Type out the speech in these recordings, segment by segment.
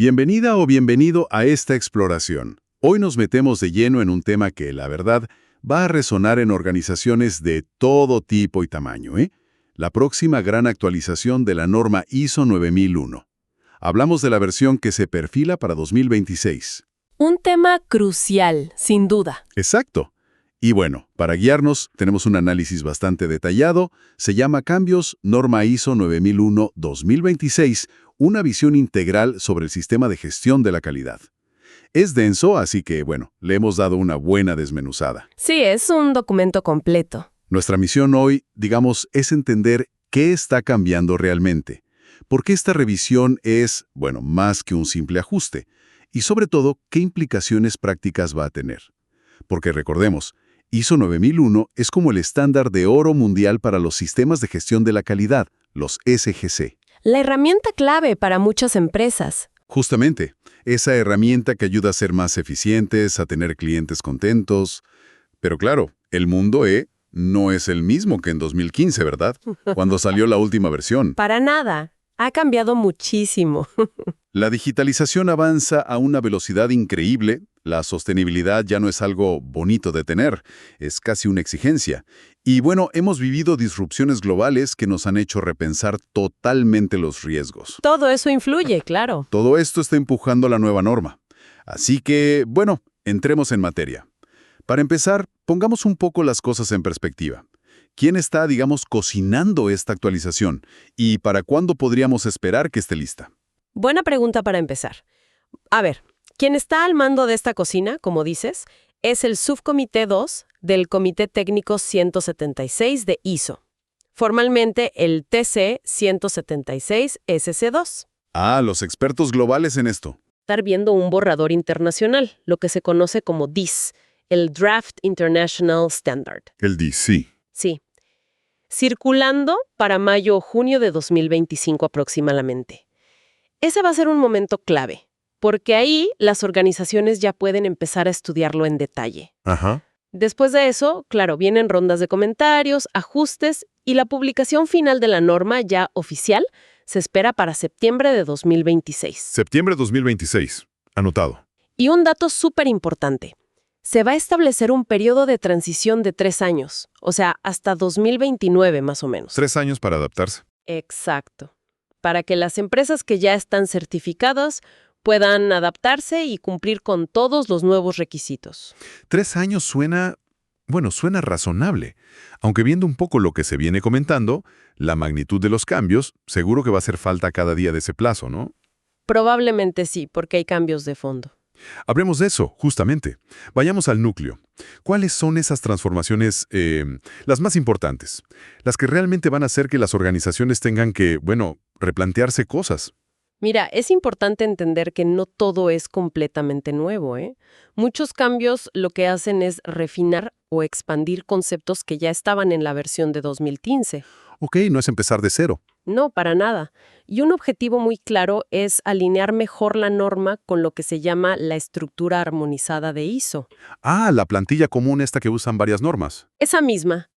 Bienvenida o bienvenido a esta exploración. Hoy nos metemos de lleno en un tema que, la verdad, va a resonar en organizaciones de todo tipo y tamaño, ¿eh? La próxima gran actualización de la norma ISO 9001. Hablamos de la versión que se perfila para 2026. Un tema crucial, sin duda. Exacto. Y bueno, para guiarnos, tenemos un análisis bastante detallado. Se llama Cambios Norma ISO 9001-2026, una visión integral sobre el sistema de gestión de la calidad. Es denso, así que, bueno, le hemos dado una buena desmenuzada. Sí, es un documento completo. Nuestra misión hoy, digamos, es entender qué está cambiando realmente. ¿Por qué esta revisión es, bueno, más que un simple ajuste? Y sobre todo, ¿qué implicaciones prácticas va a tener? Porque recordemos, ISO 9001 es como el estándar de oro mundial para los sistemas de gestión de la calidad, los SGC. La herramienta clave para muchas empresas. Justamente, esa herramienta que ayuda a ser más eficientes, a tener clientes contentos. Pero claro, el mundo no es el mismo que en 2015, ¿verdad? Cuando salió la última versión. Para nada. Ha cambiado muchísimo. La digitalización avanza a una velocidad increíble. La sostenibilidad ya no es algo bonito de tener, es casi una exigencia. Y bueno, hemos vivido disrupciones globales que nos han hecho repensar totalmente los riesgos. Todo eso influye, claro. Todo esto está empujando la nueva norma. Así que, bueno, entremos en materia. Para empezar, pongamos un poco las cosas en perspectiva. ¿Quién está, digamos, cocinando esta actualización? ¿Y para cuándo podríamos esperar que esté lista? Buena pregunta para empezar. A ver, quien está al mando de esta cocina, como dices, es el Subcomité 2 del Comité Técnico 176 de ISO. Formalmente el TC 176 SC2. Ah, los expertos globales en esto. Estar viendo un borrador internacional, lo que se conoce como DIS, el Draft International Standard. El DC. Sí. Circulando para mayo o junio de 2025 aproximadamente. Ese va a ser un momento clave, porque ahí las organizaciones ya pueden empezar a estudiarlo en detalle. Ajá. Después de eso, claro, vienen rondas de comentarios, ajustes y la publicación final de la norma ya oficial se espera para septiembre de 2026. Septiembre 2026. Anotado. Y un dato súper importante. Se va a establecer un periodo de transición de 3 años, o sea, hasta 2029 más o menos. 3 años para adaptarse. Exacto. Para que las empresas que ya están certificadas puedan adaptarse y cumplir con todos los nuevos requisitos. 3 años suena razonable. Aunque viendo un poco lo que se viene comentando, la magnitud de los cambios, seguro que va a hacer falta cada día de ese plazo, ¿no? Probablemente sí, porque hay cambios de fondo. Hablemos de eso, justamente. Vayamos al núcleo. ¿Cuáles son esas transformaciones, las más importantes? Las que realmente van a hacer que las organizaciones tengan que, replantearse cosas. Mira, es importante entender que no todo es completamente nuevo, ¿eh? Muchos cambios lo que hacen es refinar o expandir conceptos que ya estaban en la versión de 2015. Ok, no es empezar de cero. No, para nada. Y un objetivo muy claro es alinear mejor la norma con lo que se llama la estructura armonizada de ISO. Ah, la plantilla común esta que usan varias normas. Esa misma.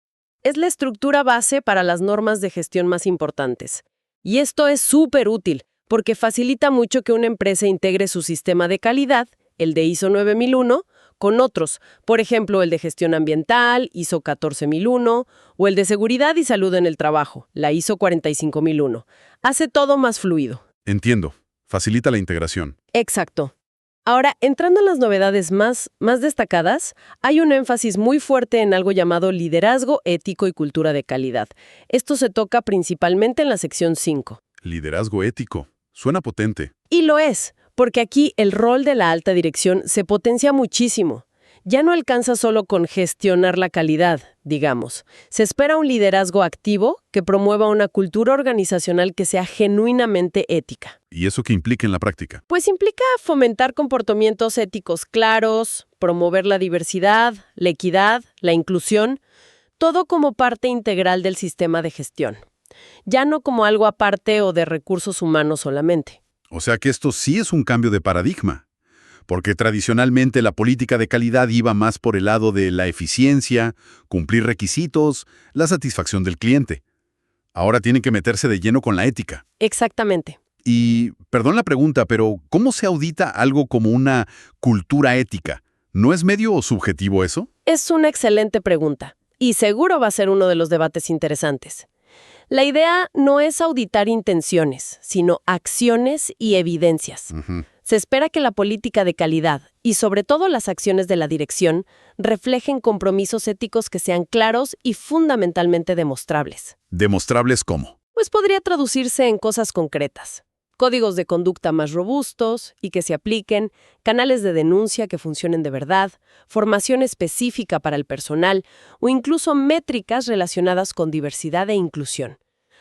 Es la estructura base para las normas de gestión más importantes. Y esto es súper útil, porque facilita mucho que una empresa integre su sistema de calidad, el de ISO 9001, con otros, por ejemplo, el de gestión ambiental, ISO 14001, o el de seguridad y salud en el trabajo, la ISO 45001. Hace todo más fluido. Entiendo. Facilita la integración. Exacto. Ahora, entrando en las novedades más destacadas, hay un énfasis muy fuerte en algo llamado liderazgo ético y cultura de calidad. Esto se toca principalmente en la sección 5. Liderazgo ético. Suena potente. Y lo es, porque aquí el rol de la alta dirección se potencia muchísimo. Ya no alcanza solo con gestionar la calidad, digamos. Se espera un liderazgo activo que promueva una cultura organizacional que sea genuinamente ética. ¿Y eso qué implica en la práctica? Pues implica fomentar comportamientos éticos claros, promover la diversidad, la equidad, la inclusión, todo como parte integral del sistema de gestión. Ya no como algo aparte o de recursos humanos solamente. O sea que esto sí es un cambio de paradigma. Porque tradicionalmente la política de calidad iba más por el lado de la eficiencia, cumplir requisitos, la satisfacción del cliente. Ahora tienen que meterse de lleno con la ética. Exactamente. Y, perdón la pregunta, pero ¿cómo se audita algo como una cultura ética? ¿No es medio subjetivo eso? Es una excelente pregunta, y seguro va a ser uno de los debates interesantes. La idea no es auditar intenciones, sino acciones y evidencias. Ujú. Se espera que la política de calidad, y sobre todo las acciones de la dirección, reflejen compromisos éticos que sean claros y fundamentalmente demostrables. ¿Demostrables cómo? Pues podría traducirse en cosas concretas. Códigos de conducta más robustos y que se apliquen, canales de denuncia que funcionen de verdad, formación específica para el personal o incluso métricas relacionadas con diversidad e inclusión.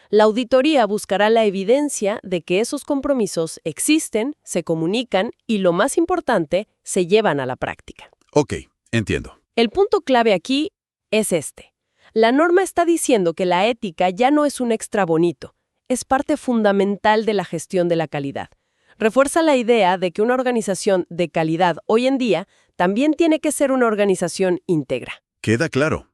La auditoría buscará la evidencia de que esos compromisos existen, se comunican y, lo más importante, se llevan a la práctica. Ok, entiendo. El punto clave aquí es este. La norma está diciendo que la ética ya no es un extra bonito, es parte fundamental de la gestión de la calidad. Refuerza la idea de que una organización de calidad hoy en día también tiene que ser una organización íntegra. Queda claro.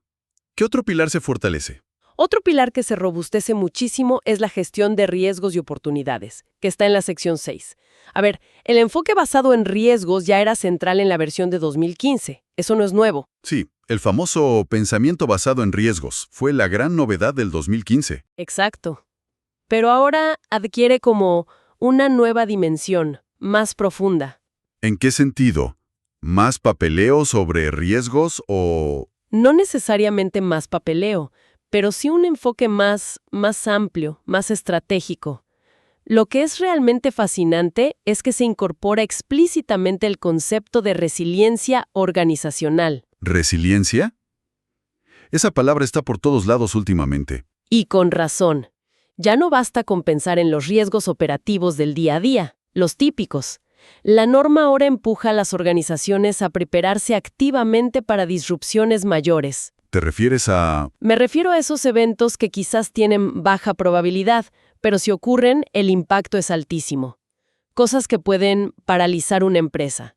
¿Qué otro pilar se fortalece? Otro pilar que se robustece muchísimo es la gestión de riesgos y oportunidades, que está en la sección 6. A ver, el enfoque basado en riesgos ya era central en la versión de 2015. Eso no es nuevo. Sí, el famoso pensamiento basado en riesgos fue la gran novedad del 2015. Exacto. Pero ahora adquiere como una nueva dimensión, más profunda. ¿En qué sentido? ¿Más papeleo sobre riesgos o...? No necesariamente más papeleo, pero sí un enfoque más amplio, más estratégico. Lo que es realmente fascinante es que se incorpora explícitamente el concepto de resiliencia organizacional. ¿Resiliencia? Esa palabra está por todos lados últimamente. Y con razón. Ya no basta con pensar en los riesgos operativos del día a día, los típicos. La norma ahora empuja a las organizaciones a prepararse activamente para disrupciones mayores. ¿Te refieres a...? Me refiero a esos eventos que quizás tienen baja probabilidad, pero si ocurren, el impacto es altísimo. Cosas que pueden paralizar una empresa.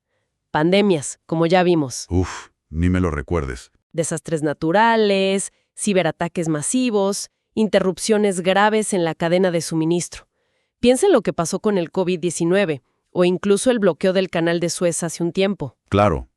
Pandemias, como ya vimos. Uf, ni me lo recuerdes. Desastres naturales, ciberataques masivos, interrupciones graves en la cadena de suministro. Piensen lo que pasó con el COVID-19, o incluso el bloqueo del canal de Suez hace un tiempo. Claro.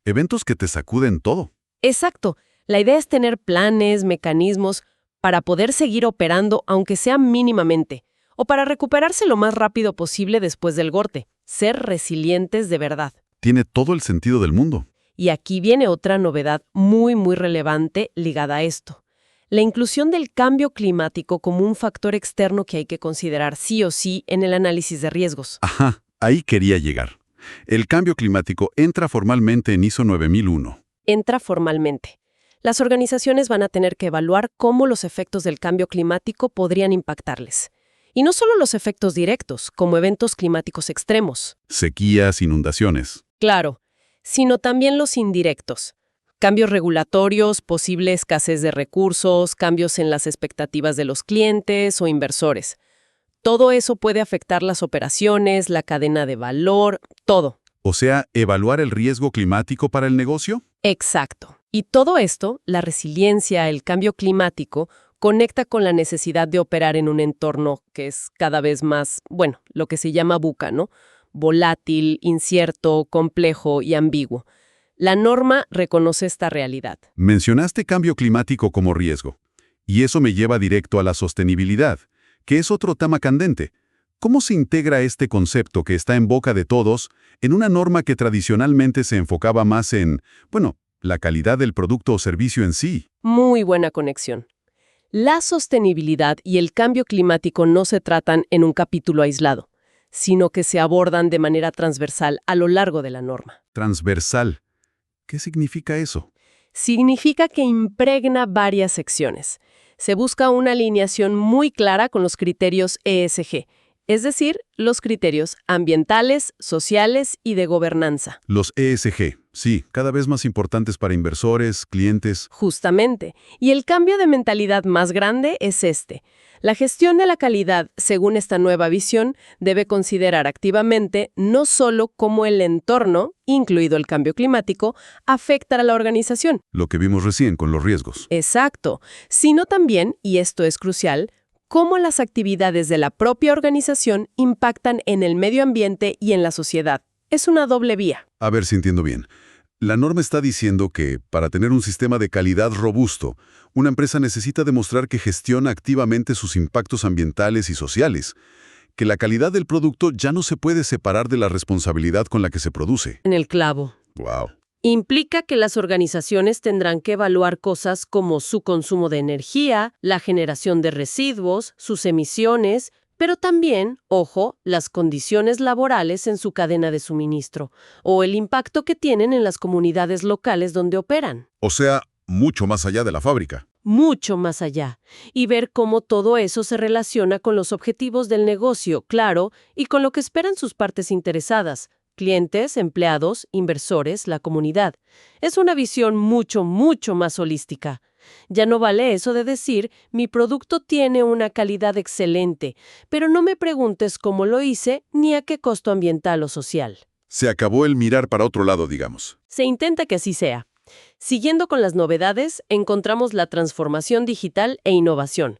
Eventos que te sacuden todo. Exacto. La idea es tener planes, mecanismos para poder seguir operando aunque sea mínimamente, o para recuperarse lo más rápido posible después del golpe. Ser resilientes de verdad. Tiene todo el sentido del mundo. Y aquí viene otra novedad muy relevante ligada a esto. La inclusión del cambio climático como un factor externo que hay que considerar sí o sí en el análisis de riesgos. Ajá, ahí quería llegar. El cambio climático entra formalmente en ISO 9001. Entra formalmente. Las organizaciones van a tener que evaluar cómo los efectos del cambio climático podrían impactarles. Y no solo los efectos directos, como eventos climáticos extremos. Sequías, inundaciones. Claro, sino también los indirectos. Cambios regulatorios, posible escasez de recursos, cambios en las expectativas de los clientes o inversores. Todo eso puede afectar las operaciones, la cadena de valor, todo. O sea, evaluar el riesgo climático para el negocio. Exacto. Y todo esto, la resiliencia, el cambio climático, conecta con la necesidad de operar en un entorno que es cada vez más, lo que se llama VUCA, ¿no? Volátil, incierto, complejo y ambiguo. La norma reconoce esta realidad. Mencionaste cambio climático como riesgo. Y eso me lleva directo a la sostenibilidad, que es otro tema candente. ¿Cómo se integra este concepto que está en boca de todos en una norma que tradicionalmente se enfocaba más en, la calidad del producto o servicio en sí? Muy buena conexión. La sostenibilidad y el cambio climático no se tratan en un capítulo aislado, sino que se abordan de manera transversal a lo largo de la norma. Transversal. ¿Qué significa eso? Significa que impregna varias secciones. Se busca una alineación muy clara con los criterios ESG, es decir, los criterios ambientales, sociales y de gobernanza. Los ESG, sí, cada vez más importantes para inversores, clientes. Justamente. Y el cambio de mentalidad más grande es este. La gestión de la calidad, según esta nueva visión, debe considerar activamente no solo cómo el entorno, incluido el cambio climático, afecta a la organización. Lo que vimos recién con los riesgos. Exacto. Sino también, y esto es crucial, cómo las actividades de la propia organización impactan en el medio ambiente y en la sociedad. Es una doble vía. A ver si entiendo bien. La norma está diciendo que, para tener un sistema de calidad robusto, una empresa necesita demostrar que gestiona activamente sus impactos ambientales y sociales, que la calidad del producto ya no se puede separar de la responsabilidad con la que se produce. En el clavo. ¡Wow! Implica que las organizaciones tendrán que evaluar cosas como su consumo de energía, la generación de residuos, sus emisiones, pero también, ojo, las condiciones laborales en su cadena de suministro o el impacto que tienen en las comunidades locales donde operan. O sea, mucho más allá de la fábrica. Mucho más allá, y ver cómo todo eso se relaciona con los objetivos del negocio, claro, y con lo que esperan sus partes interesadas, clientes, empleados, inversores, la comunidad. Es una visión mucho, mucho más holística. Ya no vale eso de decir, mi producto tiene una calidad excelente, pero no me preguntes cómo lo hice ni a qué costo ambiental o social. Se acabó el mirar para otro lado, digamos. Se intenta que así sea. Siguiendo con las novedades, encontramos la transformación digital e innovación.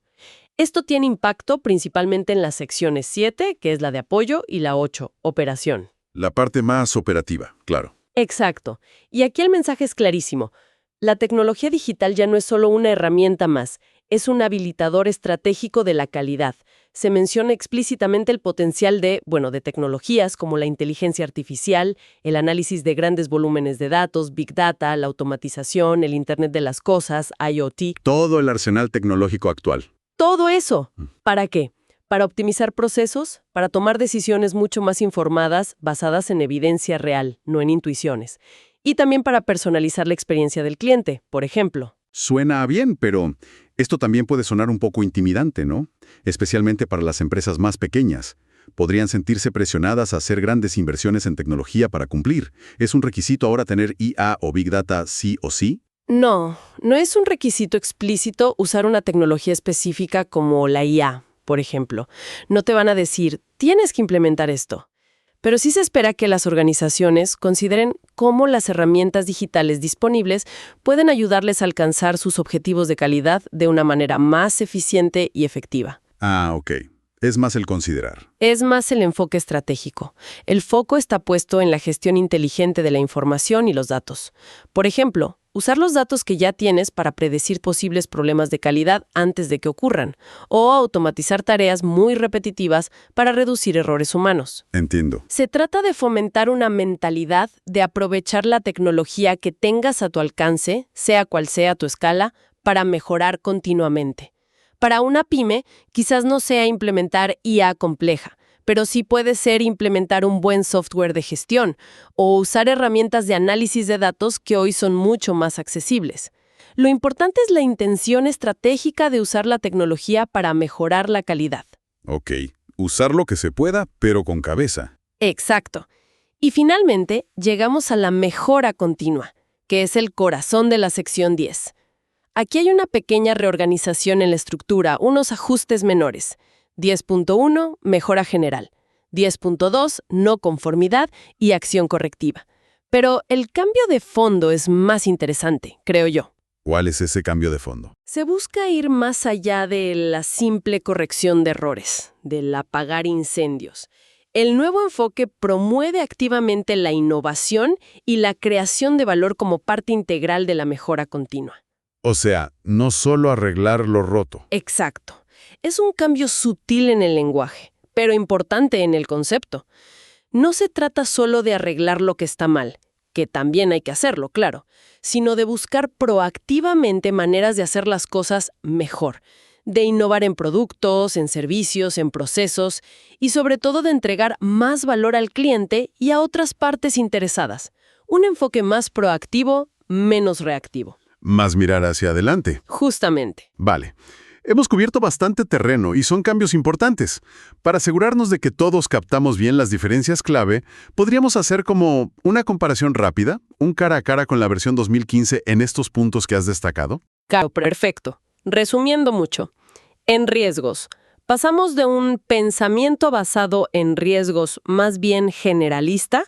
Esto tiene impacto principalmente en las secciones 7, que es la de apoyo, y la 8, operación. La parte más operativa, claro. Exacto. Y aquí el mensaje es clarísimo. La tecnología digital ya no es solo una herramienta más, es un habilitador estratégico de la calidad. Se menciona explícitamente el potencial de tecnologías como la inteligencia artificial, el análisis de grandes volúmenes de datos, Big Data, la automatización, el Internet de las cosas, IoT. Todo el arsenal tecnológico actual. Todo eso. ¿Para qué? Para optimizar procesos, para tomar decisiones mucho más informadas, basadas en evidencia real, no en intuiciones. Y también para personalizar la experiencia del cliente, por ejemplo. Suena bien, pero esto también puede sonar un poco intimidante, ¿no? Especialmente para las empresas más pequeñas. Podrían sentirse presionadas a hacer grandes inversiones en tecnología para cumplir. ¿Es un requisito ahora tener IA o Big Data sí o sí? No es un requisito explícito usar una tecnología específica como la IA, por ejemplo. No te van a decir, tienes que implementar esto. Pero sí se espera que las organizaciones consideren cómo las herramientas digitales disponibles pueden ayudarles a alcanzar sus objetivos de calidad de una manera más eficiente y efectiva. Ah, ok. Es más el considerar. Es más el enfoque estratégico. El foco está puesto en la gestión inteligente de la información y los datos. Por ejemplo, usar los datos que ya tienes para predecir posibles problemas de calidad antes de que ocurran, o automatizar tareas muy repetitivas para reducir errores humanos. Entiendo. Se trata de fomentar una mentalidad de aprovechar la tecnología que tengas a tu alcance, sea cual sea tu escala, para mejorar continuamente. Para una pyme, quizás no sea implementar IA compleja, pero sí puede ser implementar un buen software de gestión o usar herramientas de análisis de datos que hoy son mucho más accesibles. Lo importante es la intención estratégica de usar la tecnología para mejorar la calidad. Ok. Usar lo que se pueda, pero con cabeza. Exacto. Y finalmente, llegamos a la mejora continua, que es el corazón de la sección 10. Aquí hay una pequeña reorganización en la estructura, unos ajustes menores. 10.1, mejora general. 10.2, no conformidad y acción correctiva. Pero el cambio de fondo es más interesante, creo yo. ¿Cuál es ese cambio de fondo? Se busca ir más allá de la simple corrección de errores, del apagar incendios. El nuevo enfoque promueve activamente la innovación y la creación de valor como parte integral de la mejora continua. O sea, no solo arreglar lo roto. Exacto. Es un cambio sutil en el lenguaje, pero importante en el concepto. No se trata solo de arreglar lo que está mal, que también hay que hacerlo, claro, sino de buscar proactivamente maneras de hacer las cosas mejor, de innovar en productos, en servicios, en procesos y sobre todo de entregar más valor al cliente y a otras partes interesadas. Un enfoque más proactivo, menos reactivo. Más mirar hacia adelante. Justamente. Vale. Hemos cubierto bastante terreno y son cambios importantes. Para asegurarnos de que todos captamos bien las diferencias clave, podríamos hacer como una comparación rápida, un cara a cara con la versión 2015 en estos puntos que has destacado. Claro, perfecto. Resumiendo mucho, en riesgos, pasamos de un pensamiento basado en riesgos más bien generalista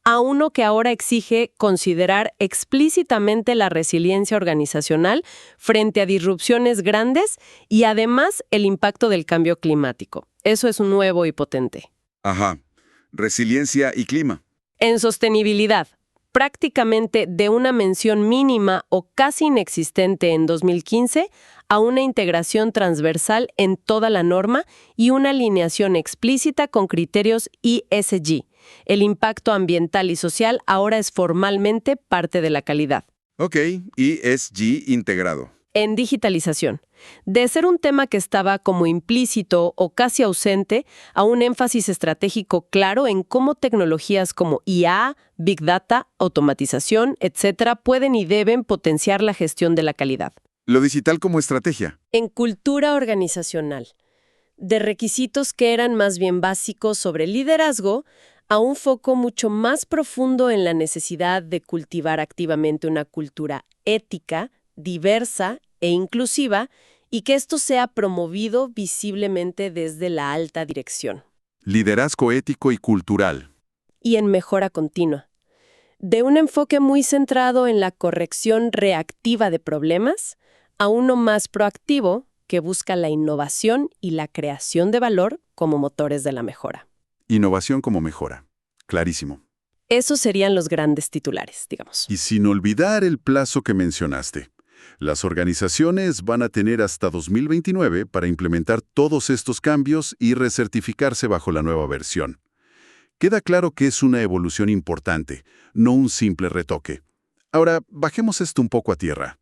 a uno que ahora exige considerar explícitamente la resiliencia organizacional frente a disrupciones grandes y además el impacto del cambio climático. Eso es nuevo y potente. Ajá. Resiliencia y clima. En sostenibilidad, prácticamente de una mención mínima o casi inexistente en 2015 a una integración transversal en toda la norma y una alineación explícita con criterios ESG. El impacto ambiental y social ahora es formalmente parte de la calidad. Ok, ESG integrado. En digitalización, de ser un tema que estaba como implícito o casi ausente, a un énfasis estratégico claro en cómo tecnologías como IA, Big Data, automatización, etcétera, pueden y deben potenciar la gestión de la calidad. Lo digital como estrategia. En cultura organizacional, de requisitos que eran más bien básicos sobre liderazgo, a un foco mucho más profundo en la necesidad de cultivar activamente una cultura ética, diversa e inclusiva, y que esto sea promovido visiblemente desde la alta dirección. Liderazgo ético y cultural. Y en mejora continua. De un enfoque muy centrado en la corrección reactiva de problemas, a uno más proactivo que busca la innovación y la creación de valor como motores de la mejora. Innovación como mejora. Clarísimo. Esos serían los grandes titulares, digamos. Y sin olvidar el plazo que mencionaste. Las organizaciones van a tener hasta 2029 para implementar todos estos cambios y recertificarse bajo la nueva versión. Queda claro que es una evolución importante, no un simple retoque. Ahora, bajemos esto un poco a tierra.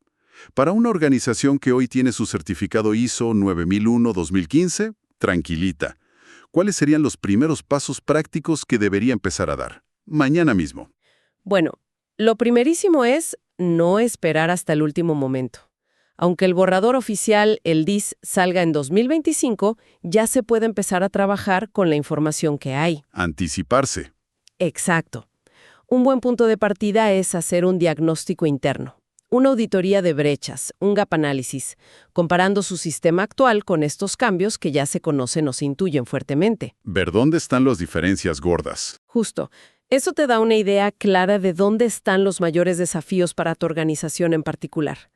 Para una organización que hoy tiene su certificado ISO 9001-2015, tranquilita. ¿Cuáles serían los primeros pasos prácticos que debería empezar a dar? Mañana mismo. Bueno, lo primerísimo es no esperar hasta el último momento. Aunque el borrador oficial, el DIS, salga en 2025, ya se puede empezar a trabajar con la información que hay. Anticiparse. Exacto. Un buen punto de partida es hacer un diagnóstico interno, una auditoría de brechas, un gap análisis, comparando su sistema actual con estos cambios que ya se conocen o se intuyen fuertemente. Ver dónde están las diferencias gordas. Justo. Eso te da una idea clara de dónde están los mayores desafíos para tu organización en particular.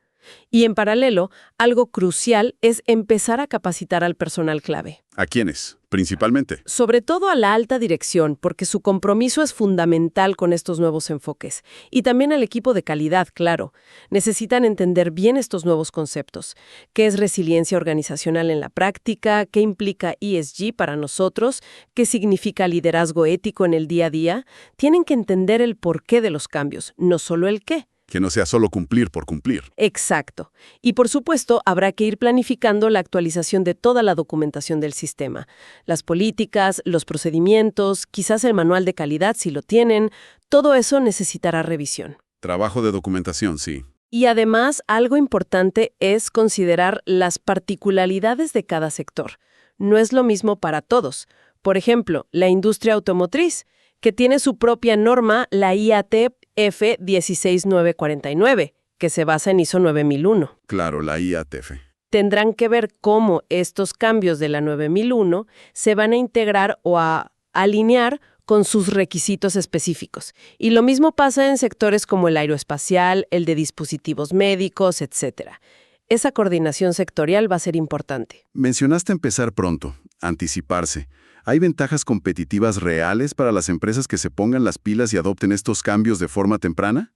Y en paralelo, algo crucial es empezar a capacitar al personal clave. ¿A quiénes? Principalmente. Sobre todo a la alta dirección, porque su compromiso es fundamental con estos nuevos enfoques. Y también al equipo de calidad, claro. Necesitan entender bien estos nuevos conceptos. ¿Qué es resiliencia organizacional en la práctica? ¿Qué implica ESG para nosotros? ¿Qué significa liderazgo ético en el día a día? Tienen que entender el porqué de los cambios, no solo el qué. Que no sea solo cumplir por cumplir. Exacto. Y por supuesto, habrá que ir planificando la actualización de toda la documentación del sistema. Las políticas, los procedimientos, quizás el manual de calidad si lo tienen, todo eso necesitará revisión. Trabajo de documentación, sí. Y además, algo importante es considerar las particularidades de cada sector. No es lo mismo para todos. Por ejemplo, la industria automotriz, que tiene su propia norma, la IATF 16949, que se basa en ISO 9001. Claro, la IATF. Tendrán que ver cómo estos cambios de la 9001 se van a integrar o a alinear con sus requisitos específicos. Y lo mismo pasa en sectores como el aeroespacial, el de dispositivos médicos, etc. Esa coordinación sectorial va a ser importante. Mencionaste empezar pronto, anticiparse. ¿Hay ventajas competitivas reales para las empresas que se pongan las pilas y adopten estos cambios de forma temprana?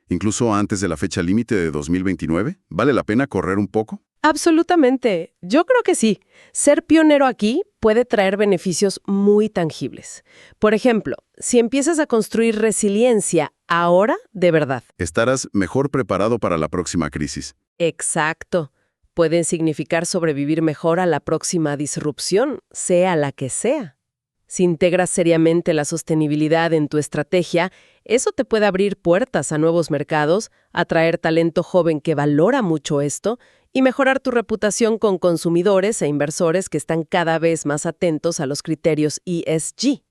¿Incluso antes de la fecha límite de 2029? ¿Vale la pena correr un poco? Absolutamente. Yo creo que sí. Ser pionero aquí puede traer beneficios muy tangibles. Por ejemplo, si empiezas a construir resiliencia ahora, de verdad. Estarás mejor preparado para la próxima crisis. Exacto. Pueden significar sobrevivir mejor a la próxima disrupción, sea la que sea. Si integras seriamente la sostenibilidad en tu estrategia, eso te puede abrir puertas a nuevos mercados, atraer talento joven que valora mucho esto y mejorar tu reputación con consumidores e inversores que están cada vez más atentos a los criterios ESG.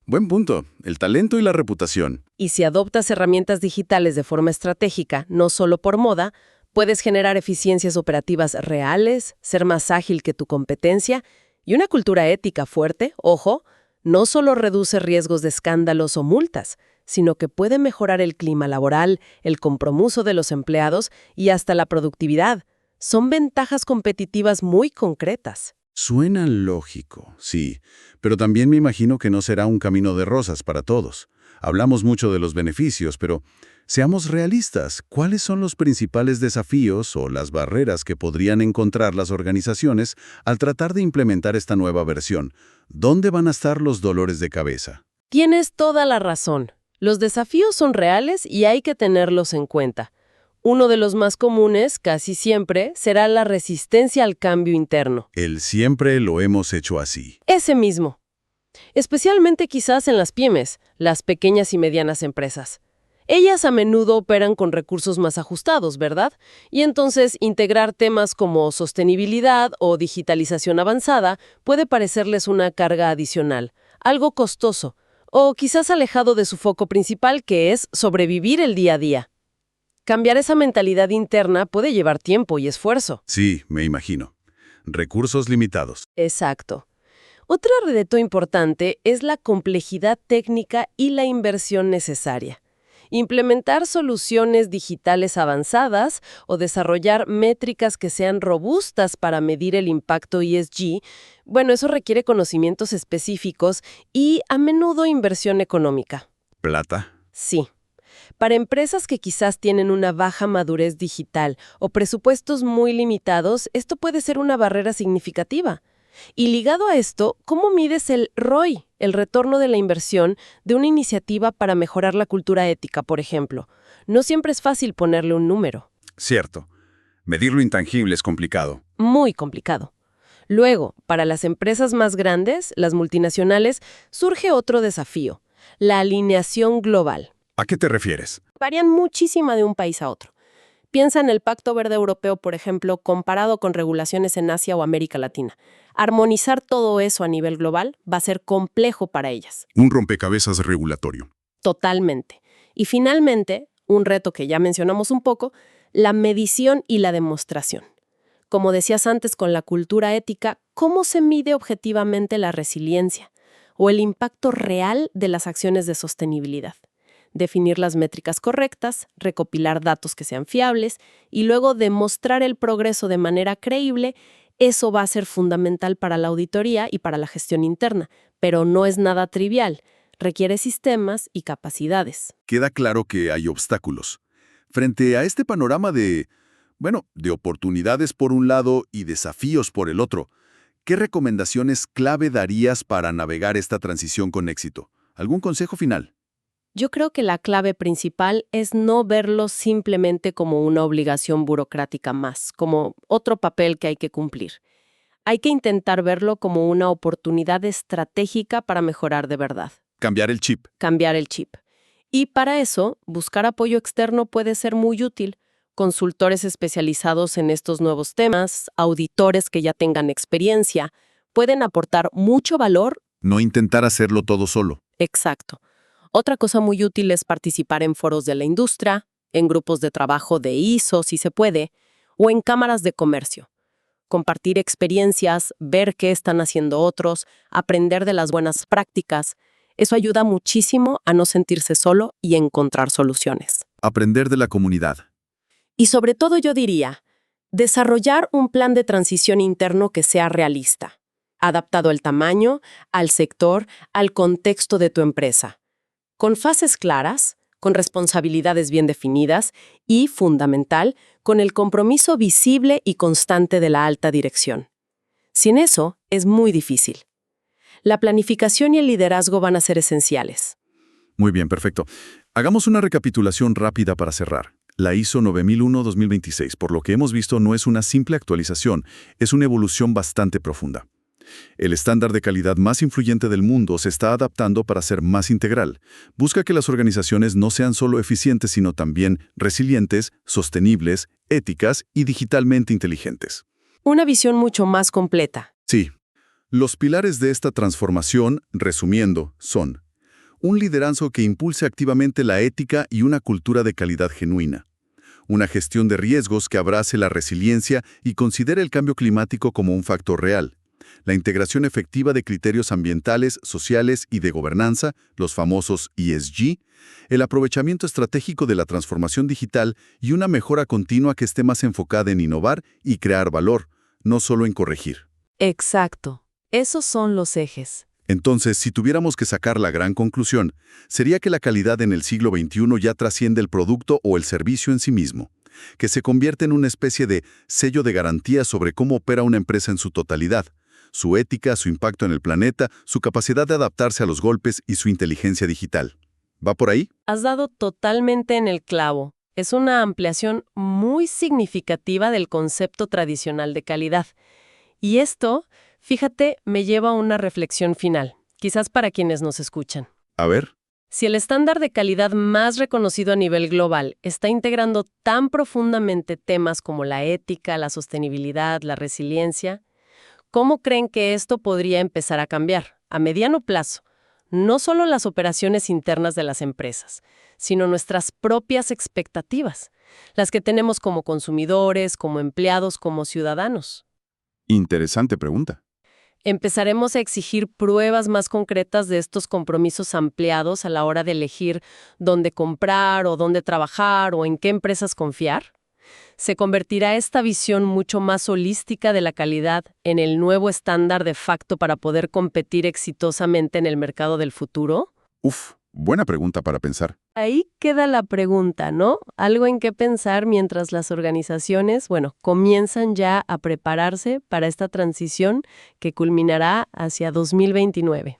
Buen punto, el talento y la reputación. Y si adoptas herramientas digitales de forma estratégica, no solo por moda, puedes generar eficiencias operativas reales, ser más ágil que tu competencia y una cultura ética fuerte, ojo, no solo reduce riesgos de escándalos o multas, sino que puede mejorar el clima laboral, el compromiso de los empleados y hasta la productividad. Son ventajas competitivas muy concretas. Suena lógico, sí, pero también me imagino que no será un camino de rosas para todos. Hablamos mucho de los beneficios, pero seamos realistas. ¿Cuáles son los principales desafíos o las barreras que podrían encontrar las organizaciones al tratar de implementar esta nueva versión? ¿Dónde van a estar los dolores de cabeza? Tienes toda la razón. Los desafíos son reales y hay que tenerlos en cuenta. Uno de los más comunes, casi siempre, será la resistencia al cambio interno. El siempre lo hemos hecho así. Ese mismo. Especialmente quizás en las pymes, las pequeñas y medianas empresas. Ellas a menudo operan con recursos más ajustados, ¿verdad? Y entonces integrar temas como sostenibilidad o digitalización avanzada puede parecerles una carga adicional, algo costoso, o quizás alejado de su foco principal, que es sobrevivir el día a día. Cambiar esa mentalidad interna puede llevar tiempo y esfuerzo. Sí, me imagino. Recursos limitados. Exacto. Otro reto importante es la complejidad técnica y la inversión necesaria. Implementar soluciones digitales avanzadas o desarrollar métricas que sean robustas para medir el impacto ESG, bueno, eso requiere conocimientos específicos y a menudo inversión económica. ¿Plata? Sí. Para empresas que quizás tienen una baja madurez digital o presupuestos muy limitados, esto puede ser una barrera significativa. Y ligado a esto, ¿cómo mides el ROI, el retorno de la inversión, de una iniciativa para mejorar la cultura ética, por ejemplo? No siempre es fácil ponerle un número. Cierto. Medir lo intangible es complicado. Muy complicado. Luego, para las empresas más grandes, las multinacionales, surge otro desafío, la alineación global. ¿A qué te refieres? Varían muchísimo de un país a otro. Piensa en el Pacto Verde Europeo, por ejemplo, comparado con regulaciones en Asia o América Latina. Armonizar todo eso a nivel global va a ser complejo para ellas. Un rompecabezas regulatorio. Totalmente. Y finalmente, un reto que ya mencionamos un poco, la medición y la demostración. Como decías antes con la cultura ética, ¿cómo se mide objetivamente la resiliencia o el impacto real de las acciones de sostenibilidad? Definir las métricas correctas, recopilar datos que sean fiables y luego demostrar el progreso de manera creíble, eso va a ser fundamental para la auditoría y para la gestión interna, pero no es nada trivial, requiere sistemas y capacidades. Queda claro que hay obstáculos. Frente a este panorama de oportunidades por un lado y desafíos por el otro, ¿qué recomendaciones clave darías para navegar esta transición con éxito? ¿Algún consejo final? Yo creo que la clave principal es no verlo simplemente como una obligación burocrática más, como otro papel que hay que cumplir. Hay que intentar verlo como una oportunidad estratégica para mejorar de verdad. Cambiar el chip. Cambiar el chip. Y para eso, buscar apoyo externo puede ser muy útil. Consultores especializados en estos nuevos temas, auditores que ya tengan experiencia, pueden aportar mucho valor. No intentar hacerlo todo solo. Exacto. Otra cosa muy útil es participar en foros de la industria, en grupos de trabajo de ISO, si se puede, o en cámaras de comercio. Compartir experiencias, ver qué están haciendo otros, aprender de las buenas prácticas. Eso ayuda muchísimo a no sentirse solo y encontrar soluciones. Aprender de la comunidad. Y sobre todo yo diría, desarrollar un plan de transición interno que sea realista, adaptado al tamaño, al sector, al contexto de tu empresa. Con fases claras, con responsabilidades bien definidas y, fundamental, con el compromiso visible y constante de la alta dirección. Sin eso, es muy difícil. La planificación y el liderazgo van a ser esenciales. Muy bien, perfecto. Hagamos una recapitulación rápida para cerrar. La ISO 9001-2026, por lo que hemos visto, no es una simple actualización, es una evolución bastante profunda. El estándar de calidad más influyente del mundo se está adaptando para ser más integral. Busca que las organizaciones no sean solo eficientes, sino también resilientes, sostenibles, éticas y digitalmente inteligentes. Una visión mucho más completa. Sí. Los pilares de esta transformación, resumiendo, son un liderazgo que impulse activamente la ética y una cultura de calidad genuina. Una gestión de riesgos que abrace la resiliencia y considere el cambio climático como un factor real. La integración efectiva de criterios ambientales, sociales y de gobernanza, los famosos ESG, el aprovechamiento estratégico de la transformación digital y una mejora continua que esté más enfocada en innovar y crear valor, no solo en corregir. Exacto. Esos son los ejes. Entonces, si tuviéramos que sacar la gran conclusión, sería que la calidad en el siglo XXI ya trasciende el producto o el servicio en sí mismo, que se convierte en una especie de sello de garantía sobre cómo opera una empresa en su totalidad, su ética, su impacto en el planeta, su capacidad de adaptarse a los golpes y su inteligencia digital. ¿Va por ahí? Has dado totalmente en el clavo. Es una ampliación muy significativa del concepto tradicional de calidad. Y esto, fíjate, me lleva a una reflexión final, quizás para quienes nos escuchan. A ver. Si el estándar de calidad más reconocido a nivel global está integrando tan profundamente temas como la ética, la sostenibilidad, la resiliencia, ¿cómo creen que esto podría empezar a cambiar, a mediano plazo? No solo las operaciones internas de las empresas, sino nuestras propias expectativas, las que tenemos como consumidores, como empleados, como ciudadanos. Interesante pregunta. Empezaremos a exigir pruebas más concretas de estos compromisos ampliados a la hora de elegir dónde comprar o dónde trabajar o en qué empresas confiar. ¿Se convertirá esta visión mucho más holística de la calidad en el nuevo estándar de facto para poder competir exitosamente en el mercado del futuro? Buena pregunta para pensar. Ahí queda la pregunta, ¿no? Algo en qué pensar mientras las organizaciones, comienzan ya a prepararse para esta transición que culminará hacia 2029.